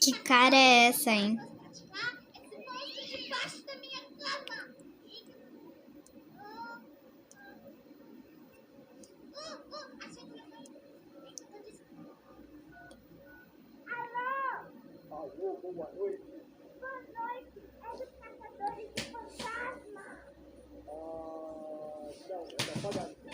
Que cara é essa, hein? Alô, boa noite. Boa noite, é dos caçadores de fantasma. Não, é da padaria.